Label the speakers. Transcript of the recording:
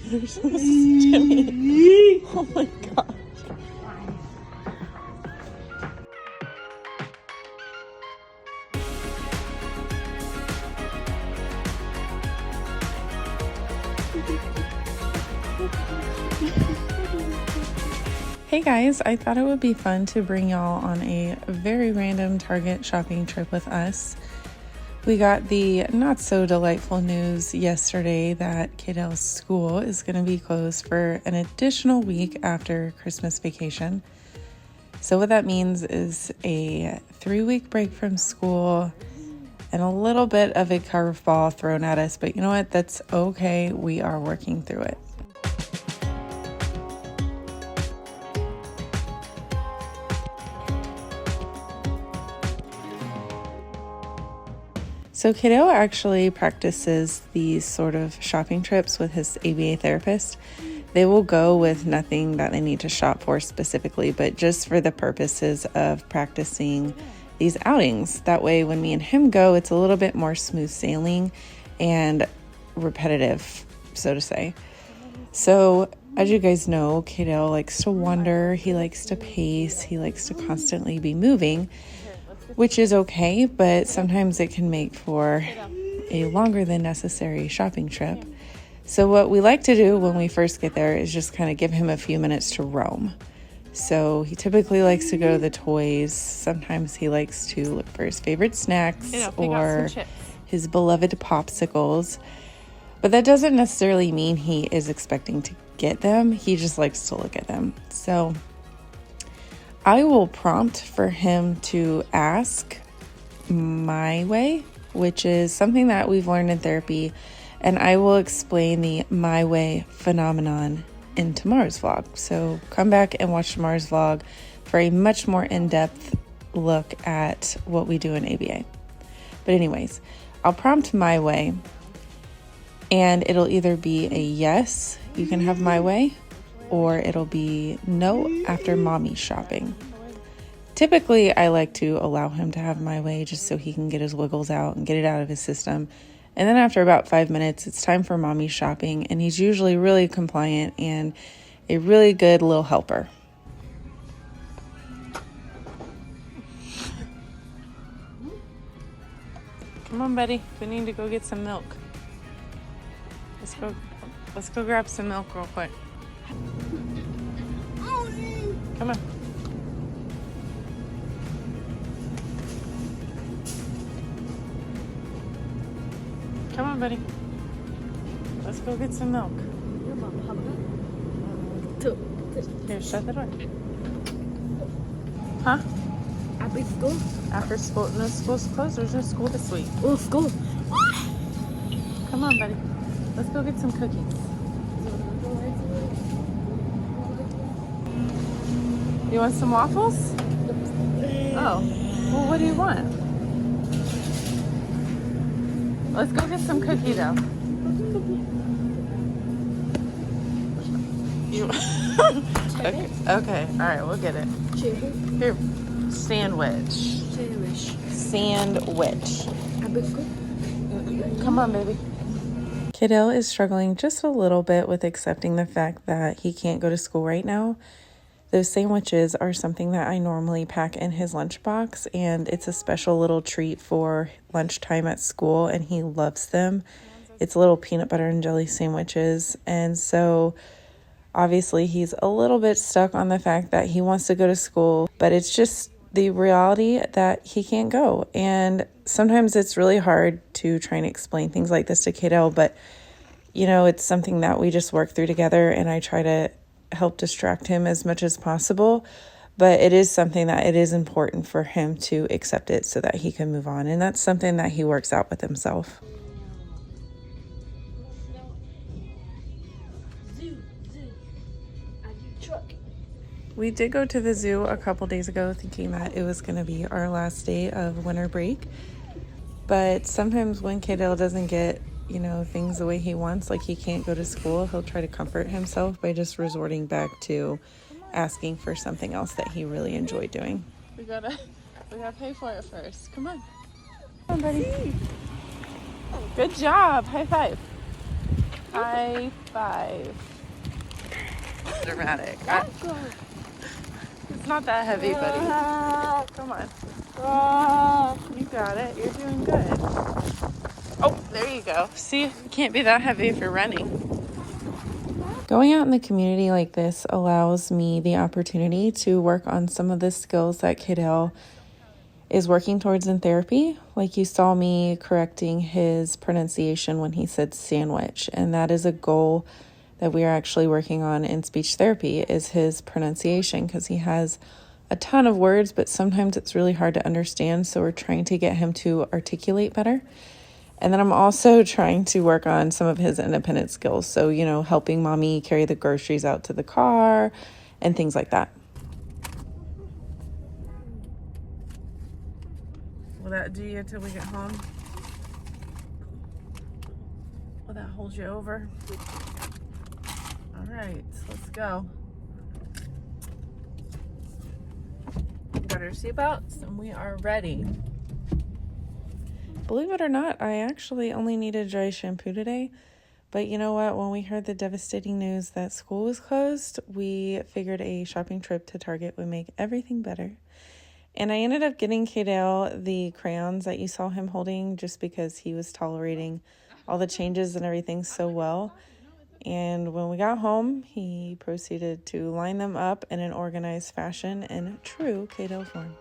Speaker 1: There's Jimmy. Oh my gosh. Hey guys, I thought it would be fun to bring y'all on a very random Target shopping trip with us. We got the not so delightful news yesterday that Kaidale's school is going to be closed for an additional week after Christmas vacation. So what that means is a 3-week break from school and a little bit of a curveball thrown at us, but you know what? That's okay. We are working through it. So Kaidale actually practices these sort of shopping trips with his ABA therapist. They will go with nothing that they need to shop for specifically, but just for the purposes of practicing these outings. That way, when me and him go, it's a little bit more smooth sailing and repetitive, so to say. So as you guys know, Kaidale likes to wander, he likes to pace, he likes to constantly be moving, which is okay, but sometimes it can make for a longer than necessary shopping trip. So what we like to do when we first get there is just kind of give him a few minutes to roam. So he typically likes to go to the toys. Sometimes he likes to look for his favorite snacks or his beloved popsicles. But that doesn't necessarily mean he is expecting to get them. He just likes to look at them. So I will prompt for him to ask my way, which is something that we've learned in therapy, and I will explain the my way phenomenon in tomorrow's vlog. So come back and watch tomorrow's vlog for a much more in-depth look at what we do in ABA. But anyways, I'll prompt my way, and it'll either be a yes, you can have my way, or it'll be no after mommy's shopping. Typically, I like to allow him to have my way just so he can get his wiggles out and get it out of his system. And then after about 5 minutes, it's time for mommy's shopping, and he's usually really compliant and a really good little helper. Come on, buddy. We need to go get some milk. Let's go grab some milk real quick. Come on. Come on, buddy. Let's go get some milk. Here, shut the door. Huh?
Speaker 2: After school?
Speaker 1: After school? No, school's closed. There's no school this week.
Speaker 2: Oh, school.
Speaker 1: Come on, buddy. Let's go get some cookies. You want some waffles? Oh. Well, what do you want? Let's go get some cookie dough. Okay. All right, we'll get it. Here, sandwich. Come on, baby. Kaidale is struggling just a little bit with accepting the fact that he can't go to school right now. Those sandwiches are something that I normally pack in his lunchbox, and it's a special little treat for lunchtime at school, and he loves them. It's little peanut butter and jelly sandwiches, and so obviously he's a little bit stuck on the fact that he wants to go to school, but it's just the reality that he can't go. And sometimes it's really hard to try and explain things like this to Kaidale, but you know, it's something that we just work through together, and I try to help distract him as much as possible, but it is something that it is important for him to accept it so that he can move on, and that's something that he works out with himself. We did go to the zoo a couple days ago thinking that it was going to be our last day of winter break, but sometimes when Kaidale doesn't get things the way he wants, like he can't go to school, he'll try to comfort himself by just resorting back to asking for something else that he really enjoyed doing. We gotta pay for it first. Come on. Come on, buddy. Good job. High five. High five. Dramatic. It's not that heavy, buddy. Come on. You got it. You're doing good. Oh, there you go. See, it can't be that heavy if you're running. Going out in the community like this allows me the opportunity to work on some of the skills that Kaidale is working towards in therapy. Like you saw me correcting his pronunciation when he said sandwich, and that is a goal that we are actually working on in speech therapy, is his pronunciation, because he has a ton of words, but sometimes it's really hard to understand, so we're trying to get him to articulate better. And then I'm also trying to work on some of his independent skills, so, helping mommy carry the groceries out to the car and things like that. Will that do you till we get home? Will that hold you over? All right, let's go. Got our seatbelts and we are ready. Believe it or not, I actually only needed dry shampoo today. But you know what? When we heard the devastating news that school was closed, we figured a shopping trip to Target would make everything better. And I ended up getting Kaidale the crayons that you saw him holding just because he was tolerating all the changes and everything so well. And when we got home, he proceeded to line them up in an organized fashion in true Kaidale form.